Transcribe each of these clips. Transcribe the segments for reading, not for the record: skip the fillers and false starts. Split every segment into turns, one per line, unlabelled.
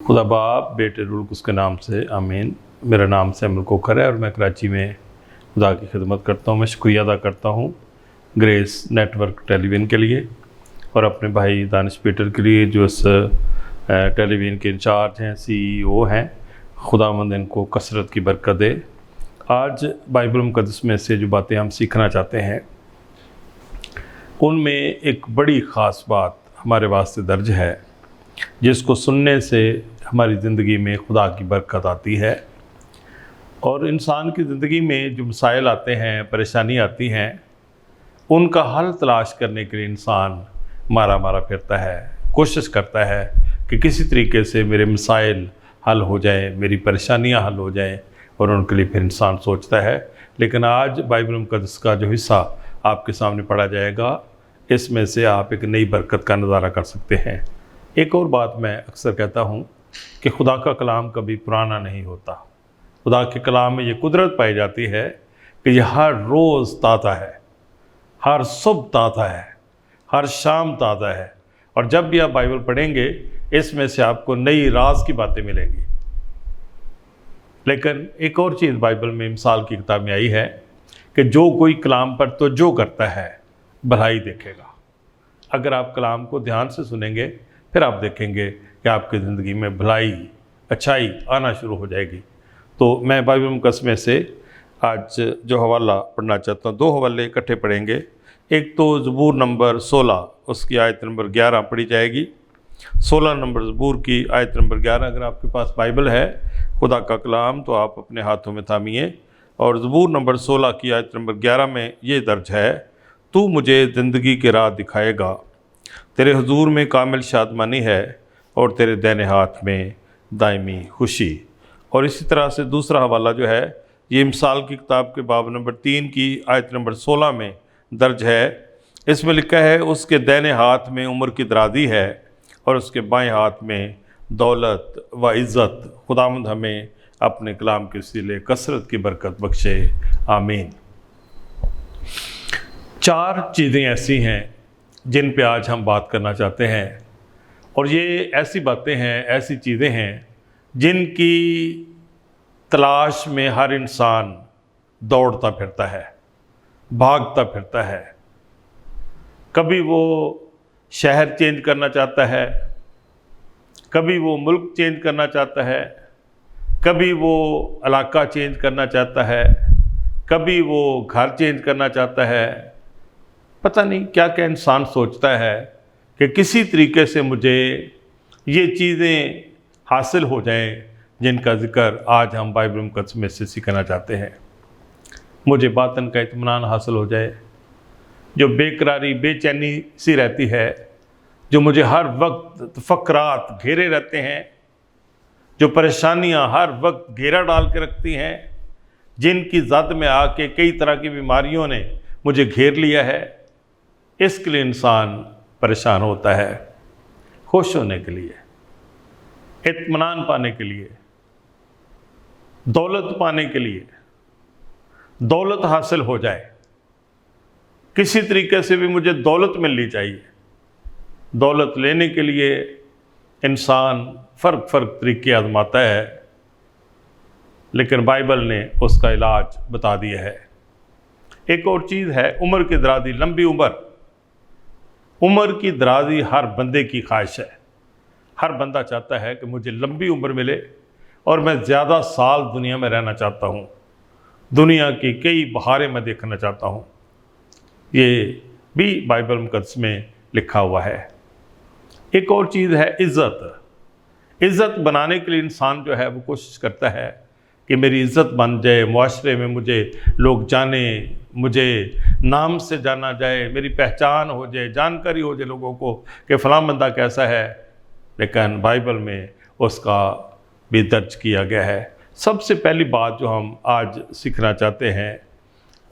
खुदा बाप बेटे रूल उसके नाम से आमीन। मेरा नाम सैमुअल कोकर है और मैं कराची में खुदा की खिदमत करता हूँ। मैं शुक्रिया अदा करता हूँ ग्रेस नेटवर्क टेलीविज़न के लिए और अपने भाई दानिश पीटर के लिए जो इस टेलीविज़न के इंचार्ज हैं, CEO हैं। खुदावंद इनको कसरत की बरकत दे। आज बाइबल मुक़द्दस में से जो बातें हम सीखना चाहते हैं उनमें एक बड़ी ख़ास बात हमारे वास्ते दर्ज है जिसको सुनने से हमारी ज़िंदगी में खुदा की बरकत आती है। और इंसान की ज़िंदगी में जो मसाइल आते हैं, परेशानी आती हैं, उनका हल तलाश करने के लिए इंसान मारा मारा फिरता है, कोशिश करता है कि किसी तरीके से मेरे मसाइल हल हो जाएं, मेरी परेशानियां हल हो जाएं, और उनके लिए फिर इंसान सोचता है। लेकिन आज बाइबल मुक़द्दस का जो हिस्सा आपके सामने पढ़ा जाएगा, इसमें से आप एक नई बरकत का नज़ारा कर सकते हैं। एक और बात मैं अक्सर कहता हूँ कि खुदा का कलाम कभी पुराना नहीं होता। खुदा के कलाम में ये कुदरत पाई जाती है कि ये हर रोज़ ताज़ा है, हर सुबह ताज़ा है, हर शाम ताज़ा है। और जब भी आप बाइबल पढ़ेंगे इसमें से आपको नई राज की बातें मिलेंगी। लेकिन एक और चीज़ बाइबल में मिसाल की किताब में आई है कि जो कोई कलाम पर तवज्जो करता है भलाई देखेगा। अगर आप कलाम को ध्यान से सुनेंगे फिर आप देखेंगे कि आपकी ज़िंदगी में भलाई, अच्छाई आना शुरू हो जाएगी। तो मैं बाइबल मुक़द्दस में से आज जो हवाला पढ़ना चाहता हूँ, 2 हवाले इकट्ठे पढ़ेंगे। एक तो ज़बूर नंबर 16 उसकी आयत नंबर 11 पढ़ी जाएगी। 16 नंबर ज़बूर की आयत नंबर 11। अगर आपके पास बाइबल है, खुदा का कलाम, तो आप अपने हाथों में थामिए। और ज़बूर नंबर 16 की आयत नंबर 11 में ये दर्ज है, तू मुझे ज़िंदगी की राह दिखाएगा, तेरे हुजूर में कामिल शादमानी है और तेरे दाहिने हाथ में दायमी खुशी। और इसी तरह से दूसरा हवाला जो है ये मिसाल की किताब के बाब नंबर 3 की आयत नंबर 16 में दर्ज है। इसमें लिखा है, उसके दाहिने हाथ में उम्र की दराज़ी है और उसके बाएं हाथ में दौलत व इज़्ज़त। खुदावंद हमें अपने कलाम के वसीले कसरत की बरकत बख्शे, आमीन। 4 चीज़ें ऐसी हैं जिन पे आज हम बात करना चाहते हैं, और ये ऐसी बातें हैं, ऐसी चीज़ें हैं जिनकी तलाश में हर इंसान दौड़ता फिरता है, भागता फिरता है। कभी वो शहर चेंज करना चाहता है, कभी वो मुल्क चेंज करना चाहता है, कभी वो इलाका चेंज करना चाहता है, कभी वो घर चेंज करना चाहता है। पता नहीं क्या क्या इंसान सोचता है कि किसी तरीके से मुझे ये चीज़ें हासिल हो जाएं जिनका ज़िक्र आज हम बाइबल मुक़द्दस में से सीखना चाहते हैं। मुझे बातन का इत्मीनान हासिल हो जाए, जो बेकरारी बेचैनी सी रहती है, जो मुझे हर वक्त फ़क़रात घेरे रहते हैं, जो परेशानियां हर वक्त घेरा डाल के रखती हैं, जिनकी ज़द में आके कई तरह की बीमारियों ने मुझे घेर लिया है, इसके लिए इंसान परेशान होता है। खुश होने के लिए, इत्मीनान पाने के लिए, दौलत पाने के लिए, दौलत हासिल हो जाए, किसी तरीके से भी मुझे दौलत मिलनी चाहिए। दौलत लेने के लिए इंसान फ़र्क तरीके आजमाता है, लेकिन बाइबल ने उसका इलाज बता दिया है। एक और चीज़ है उम्र की दराज़ी, लंबी उम्र। उम्र की दराज़ी हर बंदे की ख्वाहिश है। हर बंदा चाहता है कि मुझे लंबी उम्र मिले और मैं ज़्यादा साल दुनिया में रहना चाहता हूँ, दुनिया की कई बहारें मैं देखना चाहता हूँ। ये भी बाइबल मुक़द्दस में लिखा हुआ है। एक और चीज़ है इज़्ज़त। इज़्ज़त बनाने के लिए इंसान जो है वो कोशिश करता है कि मेरी इज़्ज़त बन जाए, मुआशरे में मुझे लोग जाने, मुझे नाम से जाना जाए, मेरी पहचान हो जाए, जानकारी हो जाए लोगों को कि फ़लाँ बंदा कैसा है। लेकिन बाइबल में उसका भी दर्ज किया गया है। सबसे पहली बात जो हम आज सीखना चाहते हैं,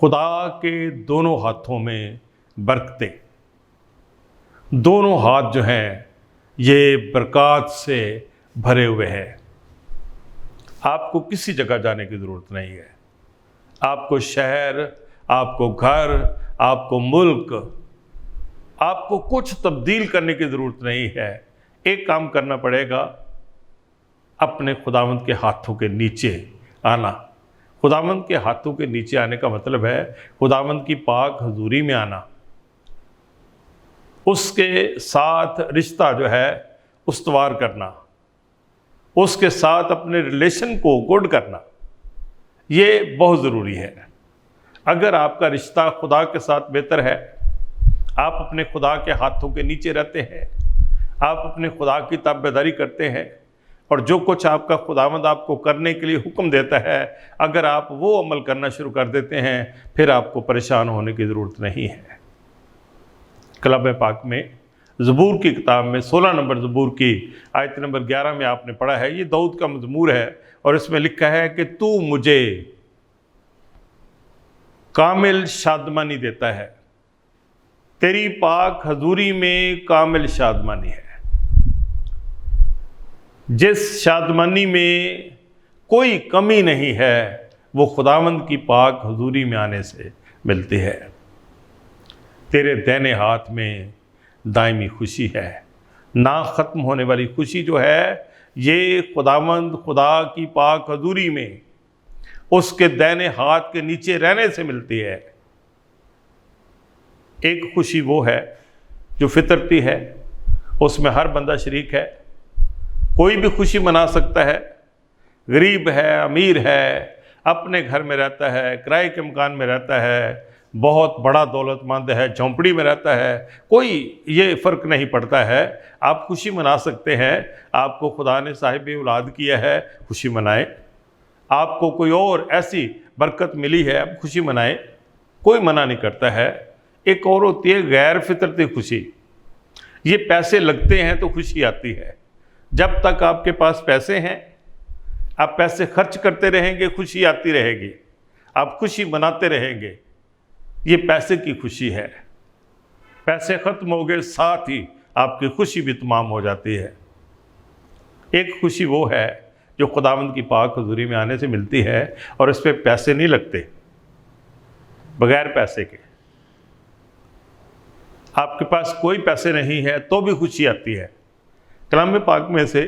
खुदा के दोनों हाथों में बरकतें। दोनों हाथ जो हैं ये बरक़ात से भरे हुए हैं। आपको किसी जगह जाने की ज़रूरत नहीं है। आपको शहर, आपको घर, आपको मुल्क, आपको कुछ तब्दील करने की ज़रूरत नहीं है। एक काम करना पड़ेगा, अपने खुदावंद के हाथों के नीचे आना। खुदावंद के हाथों के नीचे आने का मतलब है खुदावंद की पाक हजूरी में आना, उसके साथ रिश्ता जो है उस्तवार करना, उसके साथ अपने रिलेशन को गुड करना, ये बहुत ज़रूरी है। अगर आपका रिश्ता खुदा के साथ बेहतर है, आप अपने खुदा के हाथों के नीचे रहते हैं, आप अपने खुदा की ताबेदारी करते हैं और जो कुछ आपका खुदावंद आपको करने के लिए हुक्म देता है, अगर आप वो अमल करना शुरू कर देते हैं, फिर आपको परेशान होने की ज़रूरत नहीं है। कलाम पाक में ज़बूर की किताब में 16 नंबर ज़बूर की आयत नंबर 11 में आपने पढ़ा है, ये दाऊद का मज़मूर है और इसमें लिखा है कि तू मुझे कामिल शादमानी देता है, तेरी पाक हजूरी में कामिल शादमानी है। जिस शादमानी में कोई कमी नहीं है वो खुदावंद की पाक हजूरी में आने से मिलती है। तेरे दाहिने हाथ में दायमी खुशी है, ना ख़त्म होने वाली खुशी जो है ये खुदावंद खुदा की पाक हजूरी में उसके दाहिने हाथ के नीचे रहने से मिलती है। एक खुशी वो है जो फितरती है, उसमें हर बंदा शरीक है, कोई भी खुशी मना सकता है। गरीब है, अमीर है, अपने घर में रहता है, किराए के मकान में रहता है, बहुत बड़ा दौलतमंद है, झोंपड़ी में रहता है, कोई ये फ़र्क नहीं पड़ता है। आप खुशी मना सकते हैं। आपको खुदा ने साहिब औलाद किया है, खुशी मनाएं। आपको कोई और ऐसी बरकत मिली है, आप खुशी मनाएं, कोई मना नहीं करता है। एक और होती है गैर फितरती खुशी, ये पैसे लगते हैं तो खुशी आती है। जब तक आपके पास पैसे हैं, आप पैसे खर्च करते रहेंगे, खुशी आती रहेगी, आप खुशी मनाते रहेंगे। ये पैसे की खुशी है। पैसे ख़त्म हो गए, साथ ही आपकी खुशी भी तमाम हो जाती है। एक खुशी वो है जो खुदावंद की पाक हजूरी में आने से मिलती है और इस पर पैसे नहीं लगते, बगैर पैसे के। आपके पास कोई पैसे नहीं है तो भी खुशी आती है। कलाम पाक में से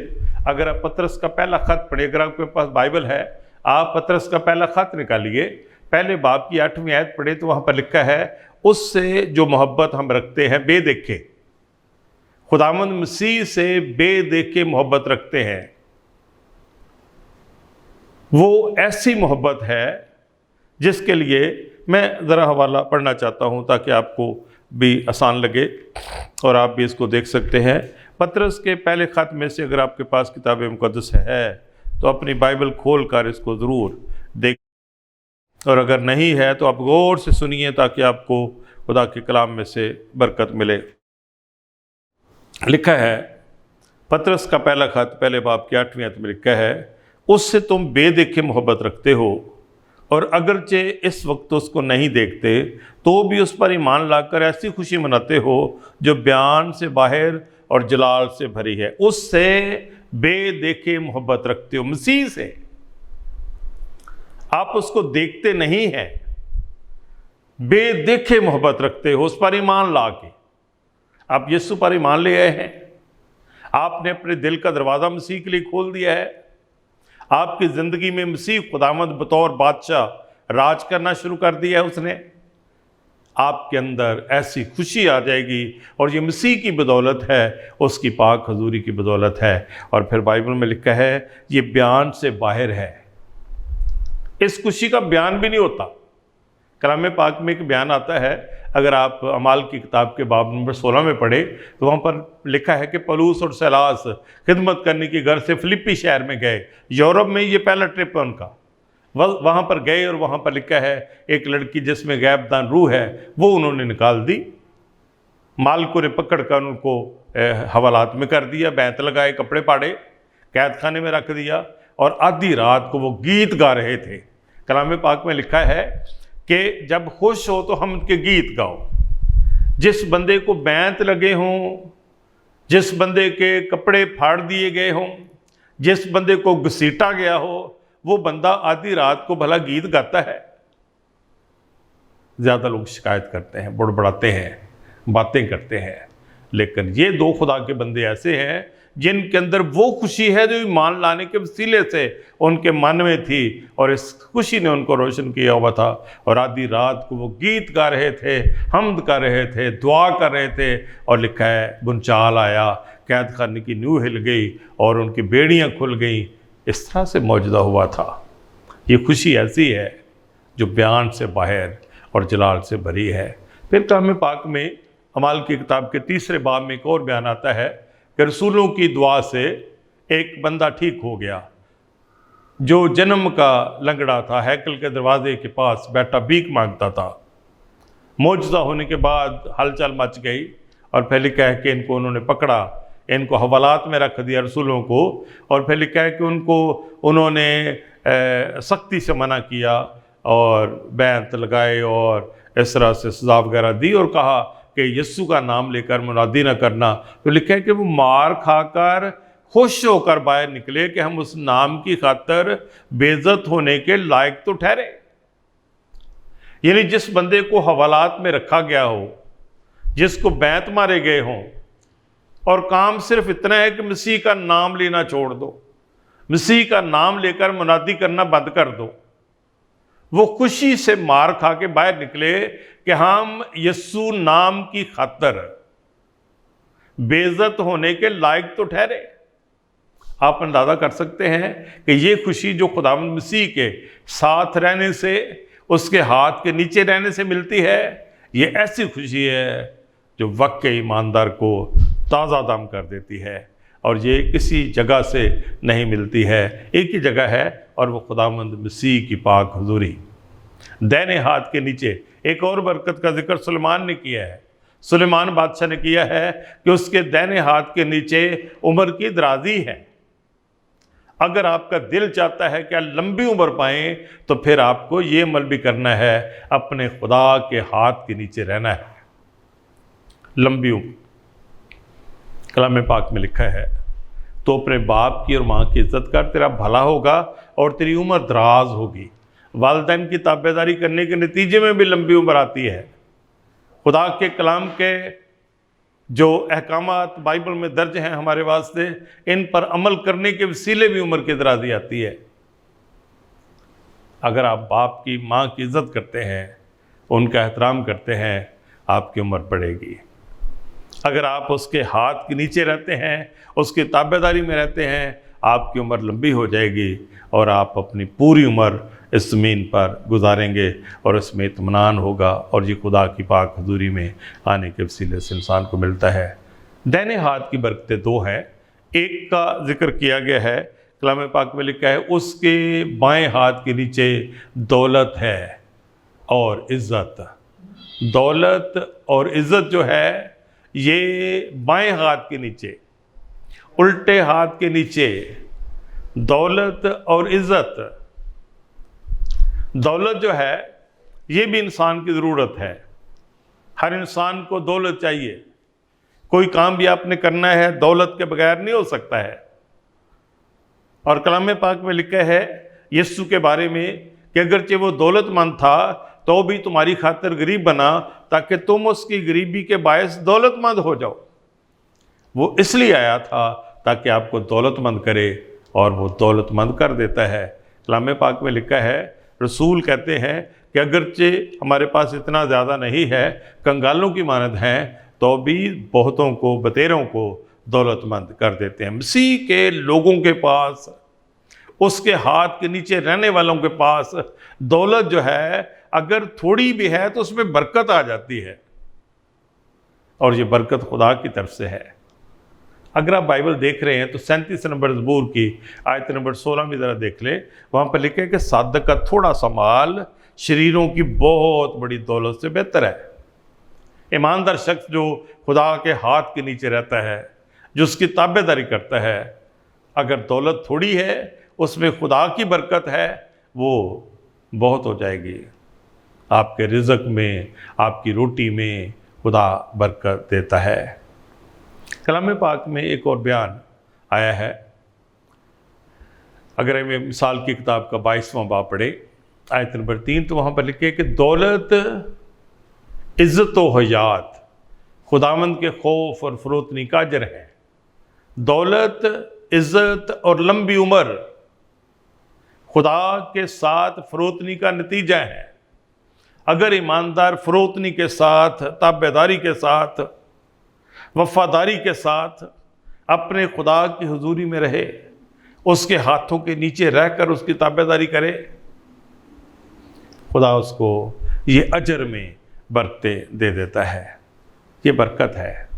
अगर आप पतरस का पहला ख़त पढ़े, अगर आपके पास बाइबल है, आप पतरस का पहला ख़त निकालिए, पहले बाब की 8वीं आयत पढ़े तो वहाँ पर लिखा है, उससे जो मोहब्बत हम रखते हैं बेदेखे, खुदावंद मसीह से बेदेखे मोहब्बत रखते हैं। वो ऐसी मोहब्बत है जिसके लिए मैं ज़रा हवाला पढ़ना चाहता हूँ ताकि आपको भी आसान लगे और आप भी इसको देख सकते हैं। पतरस के पहले ख़त में से अगर आपके पास किताब मुक़द्दस है तो अपनी बाइबल खोल कर इसको ज़रूर देख, और अगर नहीं है तो आप गौर से सुनिए ताकि आपको खुदा के कलाम में से बरकत मिले। लिखा है, पतरस का पहला ख़त पहले बाब की 8वीं आयत में लिखा है, उससे तुम बेदेखे मोहब्बत रखते हो और अगरचे इस वक्त उसको नहीं देखते तो भी उस पर ईमान लाकर ऐसी खुशी मनाते हो जो बयान से बाहर और जलाल से भरी है। उससे बेदेखे मोहब्बत रखते हो, मसीह से। आप उसको देखते नहीं हैं, बेदेखे मोहब्बत रखते हो, उस पर ईमान ला के। आप यीशु पर ईमान ले आए हैं, आपने अपने दिल का दरवाज़ा मसीह के लिए खोल दिया है। आपकी ज़िंदगी में मसीह खुदावंद बतौर बादशाह राज करना शुरू कर दिया है उसने। आपके अंदर ऐसी खुशी आ जाएगी और ये मसीह की बदौलत है, उसकी पाक हजूरी की बदौलत है। और फिर बाइबल में लिखा है ये बयान से बाहर है। इस खुशी का बयान भी नहीं होता। कलाम पाक में एक बयान आता है, अगर आप अमाल की किताब के बाब नंबर 16 में पढ़े तो वहाँ पर लिखा है कि पलूस और सैलास खिदमत करने की घर से फिलिप्पी शहर में गए। यूरोप में ये पहला ट्रिप है उनका। वहाँ पर गए और वहाँ पर लिखा है एक लड़की जिसमें गैबदान रूह है वो उन्होंने निकाल दी। मालिकों ने पकड़ कर उनको हवालात में कर दिया, बैंत लगाए, कपड़े पाड़े, कैद खाने में रख दिया और आधी रात को वो गीत गा रहे थे। कलाम पाक में लिखा है कि जब खुश हो तो हम उनके गीत गाओ। जिस बंदे को बैंत लगे हों, जिस बंदे के कपड़े फाड़ दिए गए हों, जिस बंदे को घसीटा गया हो, वो बंदा आधी रात को भला गीत गाता है। ज़्यादा लोग शिकायत करते हैं, बुड़बड़ाते हैं, बातें करते हैं, लेकिन ये दो खुदा के बंदे ऐसे हैं जिनके अंदर वो खुशी है जो ईमान लाने के वसीले से उनके मन में थी, और इस खुशी ने उनको रोशन किया हुआ था। और आधी रात को वो गीत गा रहे थे, हम्द कर रहे थे, दुआ कर रहे थे, और लिखा है भूचाल आया, कैद खाने की नींव हिल गई और उनकी बेड़ियाँ खुल गईं। इस तरह से मौजूदा हुआ था। ये खुशी ऐसी है जो बयान से बाहर और जलाल से भरी है। फिर कलाम पाक में अमाल की किताब के 3 बाब में एक और बयान आता है कि रसूलों की दुआ से एक बंदा ठीक हो गया जो जन्म का लंगड़ा था, हैकल के दरवाजे के पास बैठा भीख मांगता था। मौजूदा होने के बाद हलचल मच गई और फिर लिखा है कि इनको उन्होंने पकड़ा, इनको हवालात में रख दिया रसूलों को, और फिर लिखा है कि उन्होंने सख्ती से मना किया और बैंत लगाए और इस तरह से सजा वगैरह दी और कहा कि यीशु का नाम लेकर मुनादी न करना। तो लिखा है कि वो मार खाकर खुश होकर बाहर निकले कि हम उस नाम की खातर बेइज्जत होने के लायक तो ठहरे। यानी जिस बंदे को हवालात में रखा गया हो, जिसको बैंत मारे गए हों, और काम सिर्फ इतना है कि मसीह का नाम लेना छोड़ दो, मसीह का नाम लेकर मुनादी करना बंद कर दो, वो खुशी से मार खा के बाहर निकले कि हम यीशु नाम की खातर बेइज्जत होने के लायक तो ठहरे। आप अंदाजा कर सकते हैं कि ये खुशी जो खुदावंद मसीह के साथ रहने से, उसके हाथ के नीचे रहने से मिलती है, ये ऐसी खुशी है जो वाकई ईमानदार को ताज़ा दम कर देती है। और ये किसी जगह से नहीं मिलती है, एक ही जगह है, और वो खुदावंद मसीह की पाक हुजूरी। दाहिने हाथ के नीचे एक और बरकत का जिक्र सुलेमान ने किया है। सुलेमान बादशाह ने किया है कि उसके दाहिने हाथ के नीचे उम्र की दराजी है। अगर आपका दिल चाहता है कि आप लंबी उम्र पाएं, तो फिर आपको ये अमल भी करना है, अपने खुदा के हाथ के नीचे रहना है। लंबी उम्र, कलाम पाक में लिखा है, तो अपने बाप की और माँ की इज्जत कर, तेरा भला होगा और तेरी उम्र दराज होगी। वालिदैन की ताबेदारी करने के नतीजे में भी लंबी उम्र आती है। खुदा के कलाम के जो अहकामात बाइबल में दर्ज हैं हमारे वास्ते, इन पर अमल करने के वसीले भी उम्र की दराजी आती है। अगर आप बाप की माँ की इज्जत करते हैं, उनका एहतराम करते हैं, आपकी उम्र बढ़ेगी। अगर आप उसके हाथ के नीचे रहते हैं, उसकी ताबेदारी में रहते हैं, आपकी उम्र लंबी हो जाएगी और आप अपनी पूरी उम्र इस ज़मीन पर गुजारेंगे और इसमें इत्मीनान होगा। और ये खुदा की पाक हुजूरी में आने के वसीले से इंसान को मिलता है। दाहिने हाथ की बरकतें 2 हैं। एक का जिक्र किया गया है, कलाम पाक में लिखा है, उसके बाएं हाथ के नीचे दौलत है और इज़्ज़त। दौलत और इज़्ज़त जो है, ये बाएं हाथ के नीचे, उल्टे हाथ के नीचे दौलत और इज़्ज़त। दौलत जो है, ये भी इंसान की ज़रूरत है। हर इंसान को दौलत चाहिए। कोई काम भी आपने करना है, दौलत के बगैर नहीं हो सकता है। और कलाम पाक में लिखा है यीशु के बारे में कि अगरचे वो दौलतमंद था तो भी तुम्हारी खातिर गरीब बना, ताकि तुम उसकी गरीबी के बायस दौलतमंद हो जाओ। वो इसलिए आया था ताकि आपको दौलतमंद करे, और वो दौलतमंद कर देता है। कलाम पाक में लिखा है, रसूल कहते हैं कि अगरचे हमारे पास इतना ज़्यादा नहीं है, कंगालों की मानद हैं, तो भी बहुतों को, बतेरों को दौलतमंद कर देते हैं। मसीह के लोगों के पास, उसके हाथ के नीचे रहने वालों के पास दौलत जो है, अगर थोड़ी भी है तो उसमें बरकत आ जाती है, और ये बरकत खुदा की तरफ से है। अगर आप बाइबल देख रहे हैं तो 37 नंबर ज़बूर की आयत नंबर 16 में ज़रा देख लें। वहाँ पर लिखे कि सादक का थोड़ा सा माल शरीरों की बहुत बड़ी दौलत से बेहतर है। ईमानदार शख्स जो खुदा के हाथ के नीचे रहता है, जो उसकी ताबेदारी करता है, अगर दौलत थोड़ी है, उसमें खुदा की बरकत है, वो बहुत हो जाएगी। आपके रिज़्क में, आपकी रोटी में खुदा बरकत देता है। कलाम पाक में एक और बयान आया है। अगर हमें मिसाल की किताब का 22वां बाब पढ़े, आयत नंबर 3, तो वहाँ पर लिखे कि दौलत, इज़्ज़त व हयात खुदावंद के खौफ और फरोतनी का अजर है। दौलत, इज्जत और लंबी उम्र खुदा के साथ फरोतनी का नतीजा है। अगर ईमानदार फरोतनी के साथ, ताबेदारी के साथ, वफादारी के साथ अपने खुदा की हुजूरी में रहे, उसके हाथों के नीचे रहकर उसकी ताबेदारी करे, खुदा उसको ये अजर में बरकतें दे देता है। ये बरकत है।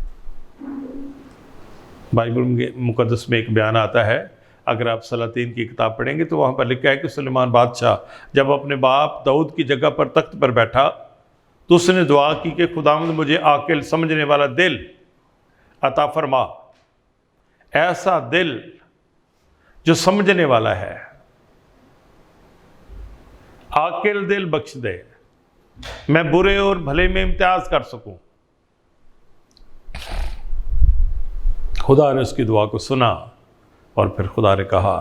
बाइबल मुकद्दस में एक बयान आता है, अगर आप सलातीन की किताब पढ़ेंगे तो वहाँ पर लिखा है कि सुलेमान बादशाह जब अपने बाप दाऊद की जगह पर तख्त पर बैठा तो उसने दुआ की कि खुदावंद मुझे आकिल समझने वाला दिल अता फरमा, ऐसा दिल जो समझने वाला है, आकिल दिल बख्श दे, मैं बुरे और भले में इम्तियाज कर सकूं। खुदा ने उसकी दुआ को सुना और फिर खुदा ने कहा,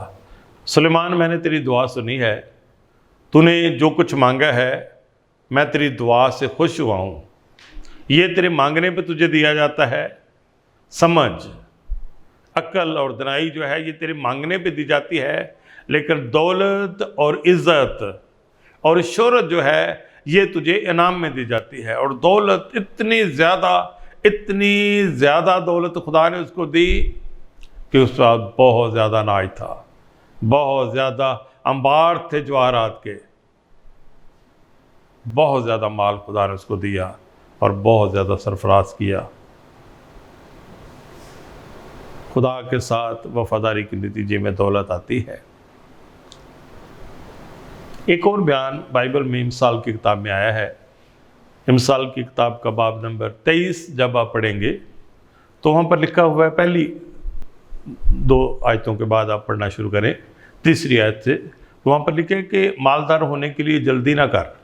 सुलेमान मैंने तेरी दुआ सुनी है, तूने जो कुछ मांगा है मैं तेरी दुआ से खुश हुआ हूँ। ये तेरे मांगने पे तुझे दिया जाता है। समझ, अक्ल और दनाई जो है ये तेरे मांगने पे दी जाती है, लेकिन दौलत और इज़्ज़त और शोहरत जो है ये तुझे इनाम में दी जाती है। और दौलत इतनी ज़्यादा दौलत खुदा ने उसको दी कि उस वक्त बहुत ज़्यादा अनाज था, बहुत ज़्यादा अंबार थे जवाहरात के, बहुत ज़्यादा माल खुदा ने उसको दिया और बहुत ज़्यादा सरफराज किया। खुदा के साथ वफादारी के नतीजे में दौलत आती है। एक और बयान बाइबल में इमसाल की किताब में आया है। इमसाल की किताब का बाब नंबर 23 जब आप पढ़ेंगे तो वहाँ पर लिखा हुआ है, पहली 2 आयतों के बाद आप पढ़ना शुरू करें, 3री आयत से, तो वहाँ पर लिखे कि मालदार होने के लिए जल्दी ना कर,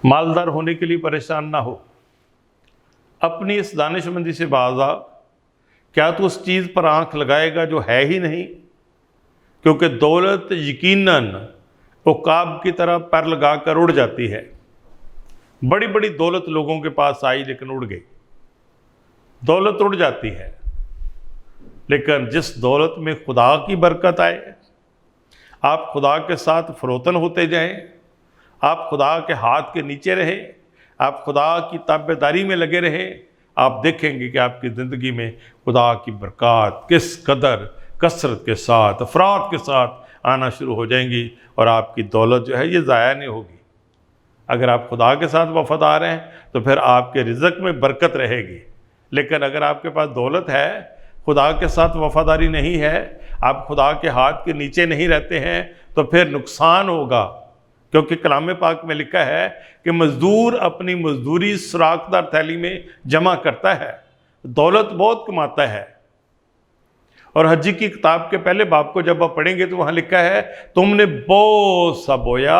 मालदार होने के लिए परेशान ना हो, अपनी इस दानिशमंदी से बाज आ, क्या तू उस चीज़ पर आंख लगाएगा जो है ही नहीं? क्योंकि दौलत यकीनन उकाब की तरह पैर लगा कर उड़ जाती है। बड़ी बड़ी दौलत लोगों के पास आई लेकिन उड़ गई। दौलत उड़ जाती है, लेकिन जिस दौलत में खुदा की बरकत आए, आप खुदा के साथ फरोतन होते जाएं, आप खुदा के हाथ के नीचे रहे, आप खुदा की ताबेदारी में लगे रहे, आप देखेंगे कि आपकी ज़िंदगी में खुदा की बरकत किस कदर कसरत के साथ, अफराद के साथ आना शुरू हो जाएंगी और आपकी दौलत जो है ये ज़ाया नहीं होगी। अगर आप खुदा के साथ वफादार हैं तो फिर आपके रिज़्क में बरकत रहेगी। लेकिन अगर आपके पास दौलत है, खुदा के साथ वफादारी नहीं है, आप खुदा के हाथ के नीचे नहीं रहते हैं, तो फिर नुकसान होगा। क्योंकि कलाम पाक में लिखा है कि मज़दूर अपनी मजदूरी सुराखदार थैली में जमा करता है, दौलत बहुत कमाता है। और हज्जी की किताब के पहले बाब को जब आप पढ़ेंगे तो वहाँ लिखा है, तुमने बहुत सा बोया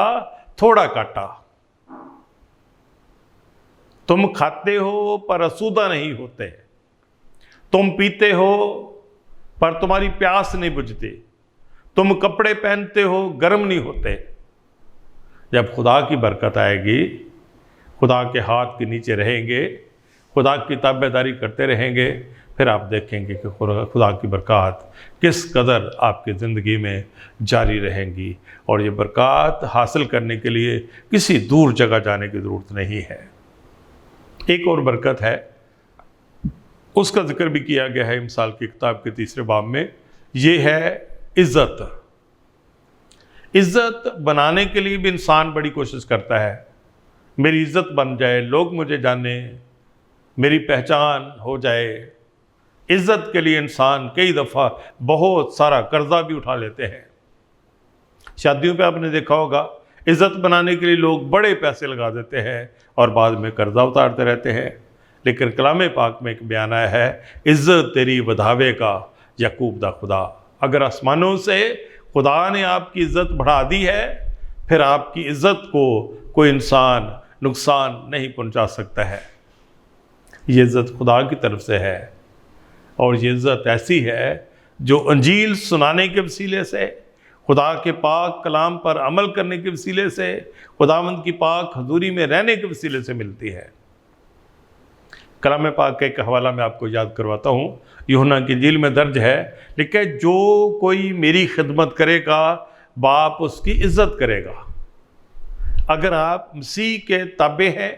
थोड़ा काटा, तुम खाते हो पर आसूदा नहीं होते, तुम पीते हो पर तुम्हारी प्यास नहीं बुझती, तुम कपड़े पहनते हो गर्म नहीं होते। जब खुदा की बरकत आएगी, खुदा के हाथ के नीचे रहेंगे, खुदा की ताबेदारी करते रहेंगे, फिर आप देखेंगे कि खुदा की बरकत किस कदर आपकी ज़िंदगी में जारी रहेंगी। और ये बरकत हासिल करने के लिए किसी दूर जगह जाने की ज़रूरत नहीं है। एक और बरकत है, उसका जिक्र भी किया गया है इमसाल की किताब के 3रे बाब में, ये है इज़्ज़त। इज़्ज़त बनाने के लिए भी इंसान बड़ी कोशिश करता है, मेरी इज़्ज़त बन जाए, लोग मुझे जाने, मेरी पहचान हो जाए। इज़्ज़त के लिए इंसान कई दफ़ा बहुत सारा कर्जा भी उठा लेते हैं। शादियों पे आपने देखा होगा, इज़्ज़त बनाने के लिए लोग बड़े पैसे लगा देते हैं और बाद में कर्जा उतारते रहते हैं। लेकिन कलाम पाक में एक बयान आया है, इज़्ज़त तेरी वधावेगा याकूब दा खुदा। अगर आसमानों से खुदा ने आपकी इज़्ज़त बढ़ा दी है, फिर आपकी इज़्ज़त को कोई इंसान नुकसान नहीं पहुंचा सकता है। ये इज़्ज़त खुदा की तरफ से है, और ये इज़्ज़त ऐसी है जो अंजील सुनाने के वसीले से, खुदा के पाक कलाम पर अमल करने के वसीले से, खुदावंद की पाक हजूरी में रहने के वसीले से मिलती है। कलाम पाक का एक हवाला मैं आपको याद करवाता हूँ, यूहन्ना की इंजील में दर्ज है, लिखा है जो कोई मेरी खिदमत करेगा बाप उसकी इज्जत करेगा। अगर आप मसीह के ताबे हैं,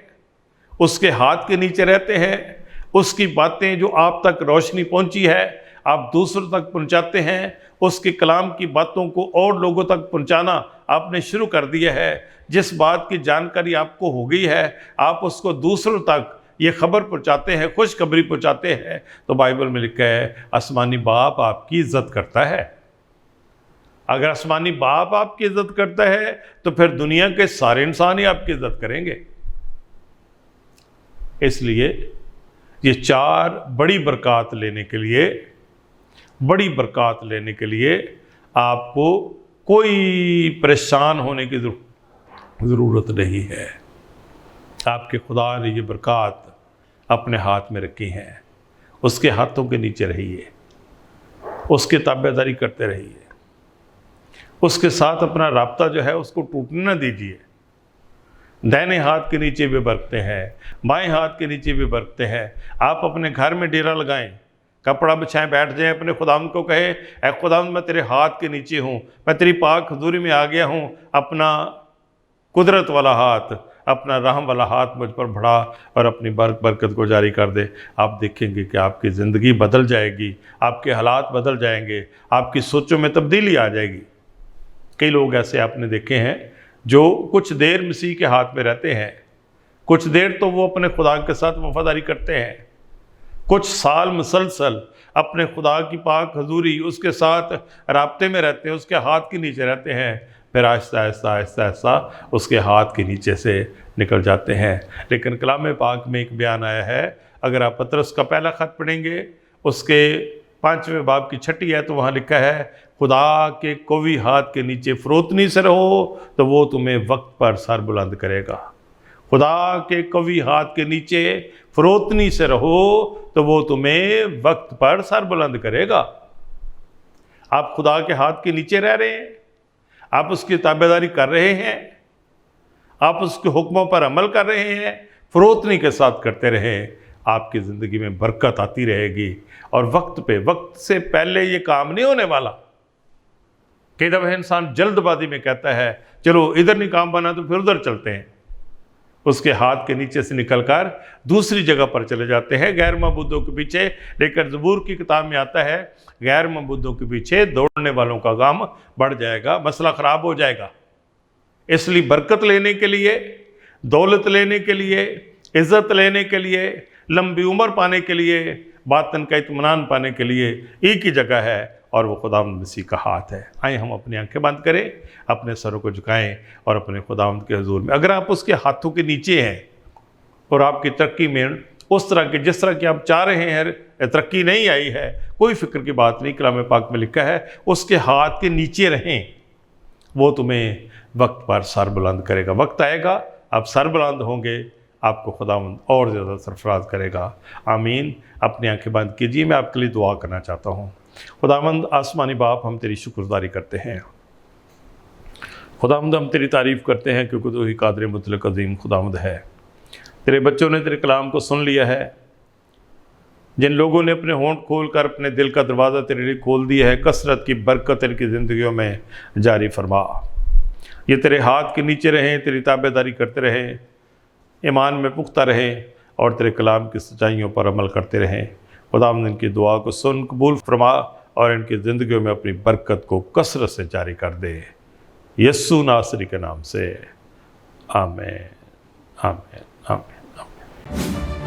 उसके हाथ के नीचे रहते हैं, उसकी बातें जो आप तक रोशनी पहुंची है आप दूसरों तक पहुंचाते हैं, उसके कलाम की बातों को और लोगों तक पहुंचाना आपने शुरू कर दिया है, जिस बात की जानकारी आपको हो गई है आप उसको दूसरों तक ये खबर पहुंचाते हैं, खुशखबरी पहुंचाते हैं, तो बाइबल में लिखा है आसमानी बाप आपकी इज्जत करता है। अगर आसमानी बाप आपकी इज्जत करता है तो फिर दुनिया के सारे इंसान ही आपकी इज्जत करेंगे। इसलिए ये 4 बड़ी बरक़ात लेने के लिए आपको कोई परेशान होने की ज़रूरत नहीं है। आपके खुदा ने ये बरक़ात अपने हाथ में रखी हैं, उसके हाथों के नीचे रहिए, उसके ताबेदारी करते रहिए, उसके साथ अपना राब्ता जो है उसको टूटने न दीजिए। दाहिने हाथ के नीचे भी बरकते हैं, बाएं हाथ के नीचे भी बरकते हैं। आप अपने घर में डेरा लगाएं, कपड़ा बिछाएं, बैठ जाएं, अपने खुदावंद को कहें ऐ खुदावंद मैं तेरे हाथ के नीचे हूँ, मैं तेरी पाक हजूरी में आ गया हूँ, अपना कुदरत वाला हाथ, अपना रहम वाला हाथ मुझ पर बढ़ा और अपनी बरकत को जारी कर दे। आप देखेंगे कि आपकी ज़िंदगी बदल जाएगी, आपके हालात बदल जाएंगे, आपकी सोचों में तब्दीली आ जाएगी। कई लोग ऐसे आपने देखे हैं जो कुछ देर मसीह के हाथ में रहते हैं, कुछ देर तो वो अपने खुदा के साथ वफादारी करते हैं, कुछ साल मुसलसल अपने खुदा की पाक हजूरी उसके साथ राब्ते में रहते हैं, उसके हाथ के नीचे रहते हैं, फिर आहिस्ता आहिस्ता उसके हाथ के नीचे से निकल जाते हैं। लेकिन कलाम पाक में एक बयान आया है, अगर आप पतरस का पहला ख़त पढ़ेंगे उसके 5वें बाब की 6 है तो वहाँ लिखा है खुदा के कवी हाथ के नीचे फरोतनी से रहो तो वो तुम्हें वक्त पर सर बुलंद करेगा। खुदा के कवी हाथ के नीचे फरोतनी से रहो तो वो तुम्हें वक्त पर सर बुलंद करेगा। आप खुदा के हाथ के नीचे रह रहे हैं, आप उसकी ताबेदारी कर रहे हैं, आप उसके हुक्मों पर अमल कर रहे हैं, फरोतनी के साथ करते रहें, आपकी ज़िंदगी में बरकत आती रहेगी। और वक्त से पहले ये काम नहीं होने वाला। कई दफ़ा इंसान जल्दबाजी में कहता है चलो इधर नहीं काम बना तो फिर उधर चलते हैं, उसके हाथ के नीचे से निकलकर दूसरी जगह पर चले जाते हैं गैर मबूदों के पीछे। लेकिन ज़बूर की किताब में आता है गैर मबूदों के पीछे दौड़ने वालों का काम बढ़ जाएगा, मसला ख़राब हो जाएगा। इसलिए बरकत लेने के लिए, दौलत लेने के लिए, इज़्ज़त लेने के लिए, लंबी उम्र पाने के लिए, बातन का इत्मीनान पाने के लिए एक ही जगह है और वो खुदावंद मसीह का हाथ है। आइए हम अपनी आंखें बंद करें, अपने सरों को झुकाएं और अपने खुदावंद के हुजूर में, अगर आप उसके हाथों के नीचे हैं और आपकी तरक्की में उस तरह के जिस तरह की आप चाह रहे हैं तरक्की नहीं आई है, कोई फिक्र की बात नहीं। कलाम पाक में लिखा है उसके हाथ के नीचे रहें, वो तुम्हें वक्त पर सर बुलंद करेगा। वक्त आएगा आप सर बुलंद होंगे, आपको खुदावंद और ज़्यादा सरफराज करेगा। आमीन। अपनी आंखें बंद कीजिए, मैं आपके लिए दुआ करना चाहता हूँ। खुदावंद आसमानी बाप, हम तेरी शुक्रगुज़ारी करते हैं। खुदावंद हम तेरी तारीफ़ करते हैं क्योंकि तू ही कादिर मुतलक अज़ीम खुदावंद है। तेरे बच्चों ने तेरे कलाम को सुन लिया है, जिन लोगों ने अपने होंठ खोल कर अपने दिल का दरवाज़ा तेरे लिए खोल दिया है, कसरत की बरकत इनकी ज़िंदगियों में जारी फरमा। ये तेरे हाथ के नीचे रहें, तेरी ताबेदारी करते रहें, ईमान में पुख्ता रहें और तेरे कलाम की सच्चाइयों पर अमल करते रहें। खुदावंद इनकी दुआ को सुन कबूल फरमा और इनकी ज़िंदगियों में अपनी बरकत को कसरत से जारी कर दे, यस्सु नासरी के नाम से। आमीन, आमीन, आमीन, आमीन।